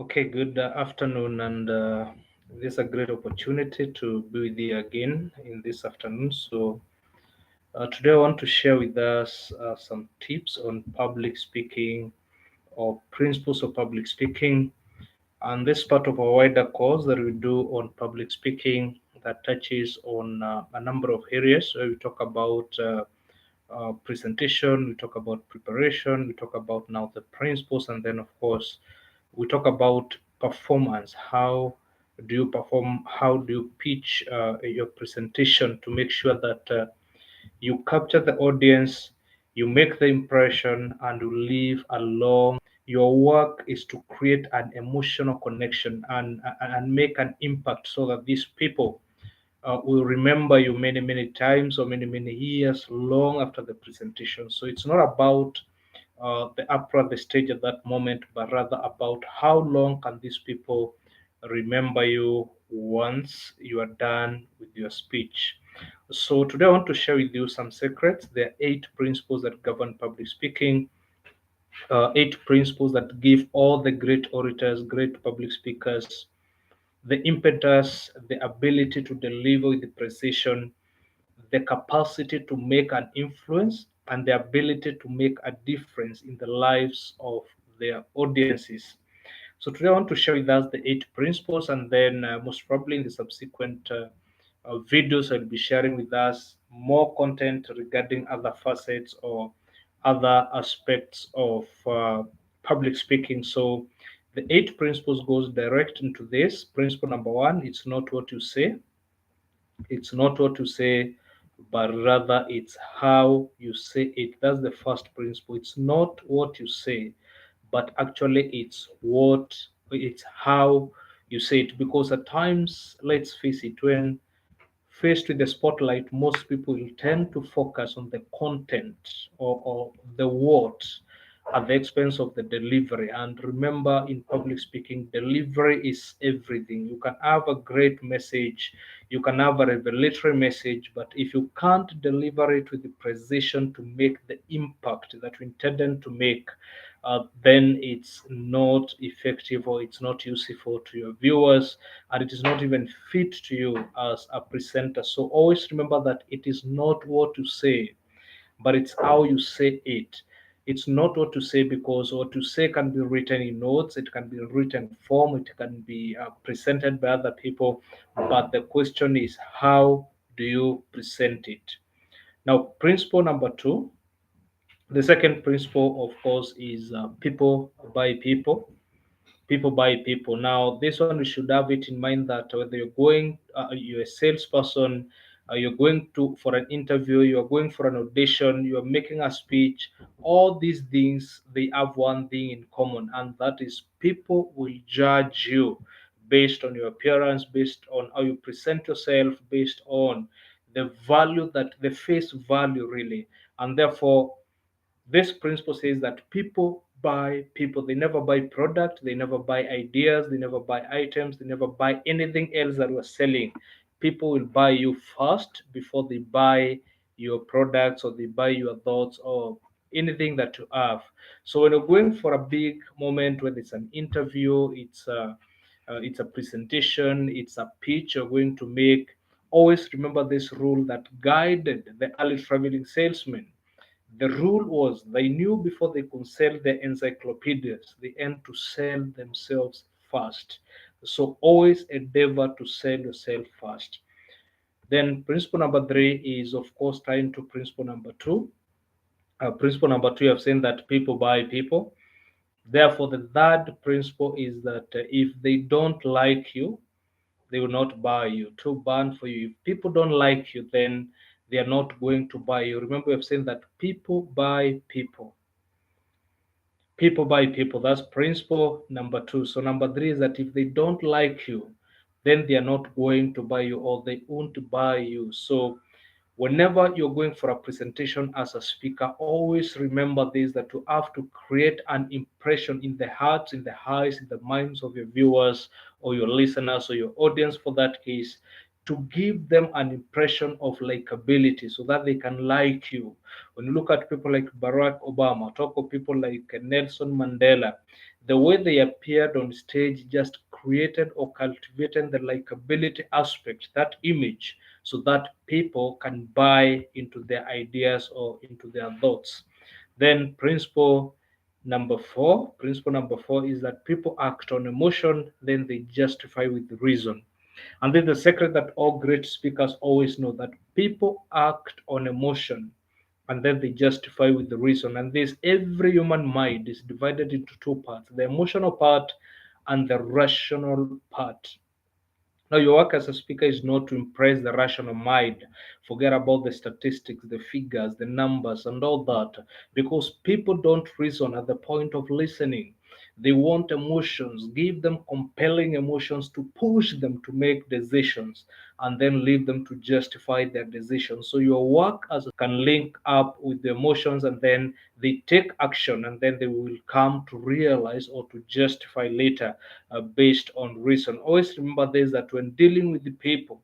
Okay, good afternoon, and this is a great opportunity to be with you again in this afternoon. Today I want to share with us some tips on public speaking or principles of public speaking. And this part of a wider course that we do on public speaking that touches on a number of areas where we talk about presentation, we talk about preparation, we talk about now the principles, and then, of course, we talk about performance. How do you perform? How do you pitch your presentation to make sure that you capture the audience, you make the impression, and you leave along. Your work is to create an emotional connection and make an impact so that these people will remember you many, many times or many, many years long after the presentation. So it's not about the upper the stage at that moment, but rather about how long can these people remember you once you are done with your speech. So today I want to share with you some secrets. There are 8 principles that govern public speaking, 8 principles that give all the great orators, great public speakers, the impetus, the ability to deliver with the precision, the capacity to make an influence, and the ability to make a difference in the lives of their audiences. So today I want to share with us the 8 principles, and then most probably in the subsequent videos I'll be sharing with us more content regarding other facets or other aspects of public speaking. So the 8 principles goes direct into this. Principle number one: it's not what you say, it's not what you say, but rather it's how you say it. That's the first principle. It's not what you say, but actually it's how you say it. Because at times, let's face it, when faced with the spotlight, most people will tend to focus on the content or the words at the expense of the delivery. And remember, in public speaking, delivery is everything. You can have a great message, you can have a revelatory message, but if you can't deliver it with the precision to make the impact that you intended to make, then it's not effective or it's not useful to your viewers, and it is not even fit to you as a presenter. So always remember that it is not what you say, but it's how you say it. It's not what to say, because what to say can be written in notes, it can be written form, it can be presented by other people, but the question is, how do you present it? Now, principle number two, the second principle, of course, is people by people. People by people. Now, this one, we should have it in mind that whether you're a salesperson, you're going to for an interview, you're going for an audition, you're making a speech, all these things, they have one thing in common, and that is people will judge you based on your appearance, based on how you present yourself, based on the value, that the face value really. And therefore, this principle says that people buy people. They never buy product, they never buy ideas, they never buy items, they never buy anything else that we're selling. People will buy you first before they buy your products or they buy your thoughts or anything that you have. So when you're going for a big moment, whether it's an interview, it's a presentation, it's a pitch you're going to make, always remember this rule that guided the early traveling salesmen. The rule was they knew before they could sell their encyclopedias, they had to sell themselves first. So always endeavor to sell yourself first. Then principle number three is, of course, tying to principle number two. Principle number two, I've seen that people buy people. Therefore, the third principle is that if they don't like you, they will not buy you. Too bad for you. If people don't like you, then they are not going to buy you. Remember, we have seen that people buy people. People buy people. That's principle number two. So number three is that if they don't like you, then they are not going to buy you or they won't buy you. So whenever you're going for a presentation as a speaker, always remember this, that you have to create an impression in the hearts, in the eyes, in the minds of your viewers or your listeners or your audience for that case, to give them an impression of likability so that they can like you. When you look at people like Barack Obama, talk of people like Nelson Mandela, The way they appeared on stage just created or cultivated the likability aspect, that image, so that people can buy into their ideas or into their thoughts. Then principle number four is that people act on emotion, then they justify with reason. And then the secret that all great speakers always know, that people act on emotion and then they justify with the reason. And this, every human mind is divided into two parts, the emotional part and the rational part. Now, your work as a speaker is not to impress the rational mind. Forget about the statistics, the figures, the numbers, and all that, because people don't reason at the point of listening. They want emotions. Give them compelling emotions to push them to make decisions and then leave them to justify their decisions. So, your work as can link up with the emotions, and then they take action, and then they will come to realize or to justify later based on reason. Always remember this, that when dealing with the people,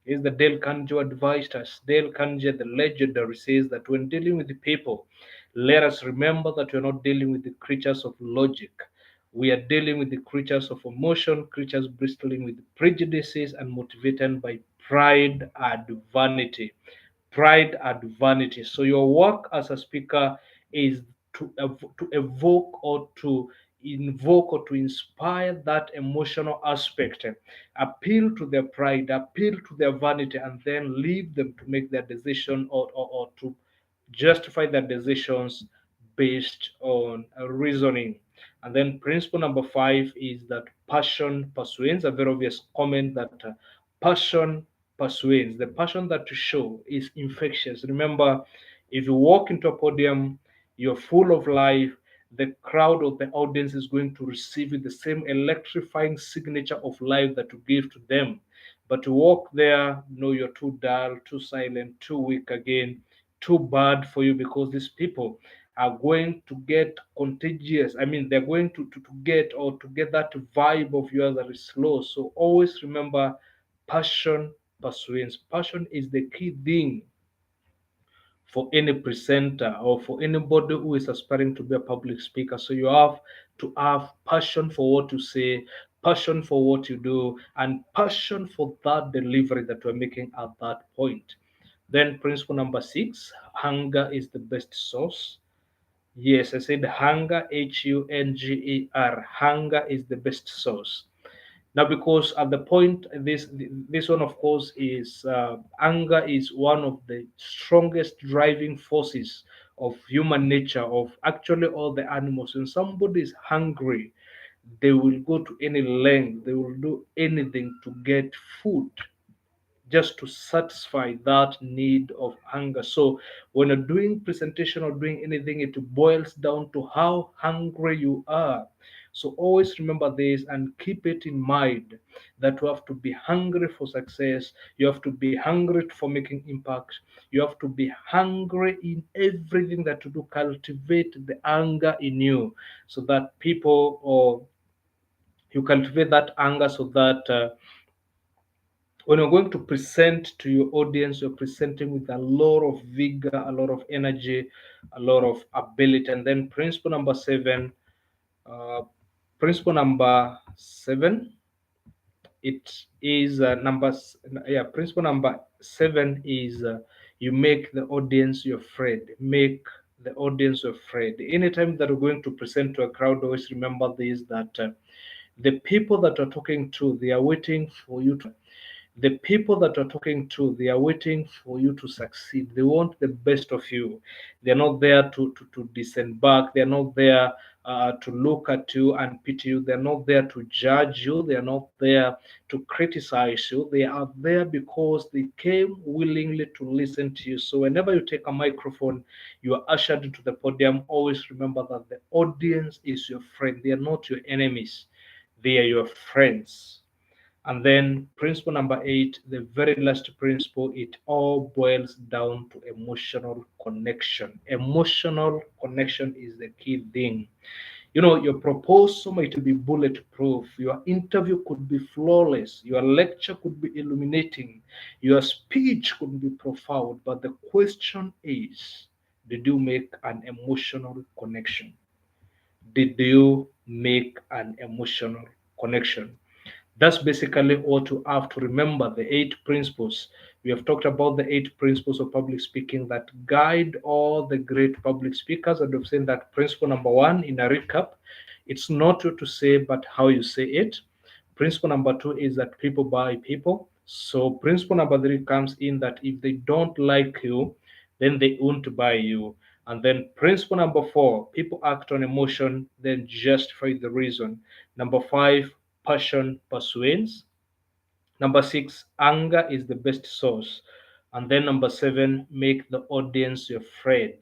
is the Dale Carnegie advised us. Dale Carnegie, the legendary, says that when dealing with the people, let us remember that we're not dealing with the creatures of logic. We are dealing with the creatures of emotion, creatures bristling with prejudices and motivated by pride and vanity. Pride and vanity. So your work as a speaker is to evoke or to invoke or to inspire that emotional aspect, appeal to their pride, appeal to their vanity, and then leave them to make their decision, or to justify their decisions based on reasoning. And then principle number five is that passion persuades. A very obvious comment that passion persuades. The passion that you show is infectious. Remember, if you walk into a podium, you're full of life, the crowd or the audience is going to receive the same electrifying signature of life that you give to them. But to walk there, no, you're too dull, too silent, too weak again, too bad for you, because these people are going to get contagious. I mean, they're going to get or to get that vibe of yours that is slow. So always remember, passion persuades. Passion is the key thing for any presenter or for anybody who is aspiring to be a public speaker. So you have to have passion for what you say, passion for what you do, and passion for that delivery that we're making at that point. Then principle number six, hunger is the best source. Yes, I said hunger, Hunger. Hunger is the best source. Now, because at the point, this one, of course, is anger is one of the strongest driving forces of human nature, of actually all the animals. When somebody is hungry, they will go to any length, they will do anything to get food, just to satisfy that need of hunger. So when you're doing presentation or doing anything, it boils down to how hungry you are. So always remember this and keep it in mind, that you have to be hungry for success, you have to be hungry for making impact, you have to be hungry in everything that you do. Cultivate the anger in you, so that people, or you cultivate that anger, so that when you're going to present to your audience, you're presenting with a lot of vigor, a lot of energy, a lot of ability. And then uh, principle number seven, it is principle number seven is you make the audience your friend. Make the audience your friend. Anytime that you're going to present to a crowd, always remember this, that the people that you're talking to, they are waiting for you to the people that you're talking to, they are waiting for you to succeed. They want the best of you. They're not there to disembark. They're not there to look at you and pity you. They're not there to judge you. They're not there to criticize you. They are there because they came willingly to listen to you. So whenever you take a microphone, you are ushered into the podium. Always remember that the audience is your friend. They are not your enemies. They are your friends. And then principle number eight, the very last principle, it all boils down to emotional connection. Emotional connection is the key thing. Your proposal might be bulletproof, your interview could be flawless, your lecture could be illuminating, your speech could be profound, but the question is, did you make an emotional connection? Did you make an emotional connection. That's basically what you have to remember, the eight principles. We have talked about the eight principles of public speaking that guide all the great public speakers. And we've seen that principle number one in a recap, it's not what to say, but how you say it. Principle number two is that people buy people. So principle number three comes in that if they don't like you, then they won't buy you. And then principle number four, people act on emotion, then justify the reason. Number five, passion persuades. Number six, anger is the best source. And then number seven, make the audience your friend.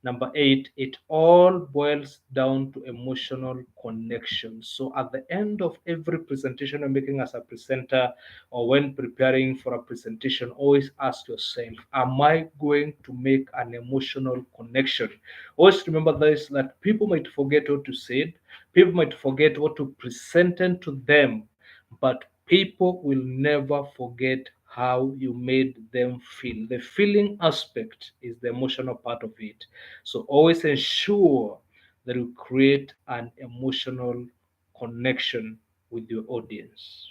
Number eight, it all boils down to emotional connection. So at the end of every presentation you're making as a presenter or when preparing for a presentation, always ask yourself, am I going to make an emotional connection? Always remember this, that people might forget what you said, people might forget what you presented to them, but people will never forget how you made them feel. The feeling aspect is the emotional part of it. So always ensure that you create an emotional connection with your audience.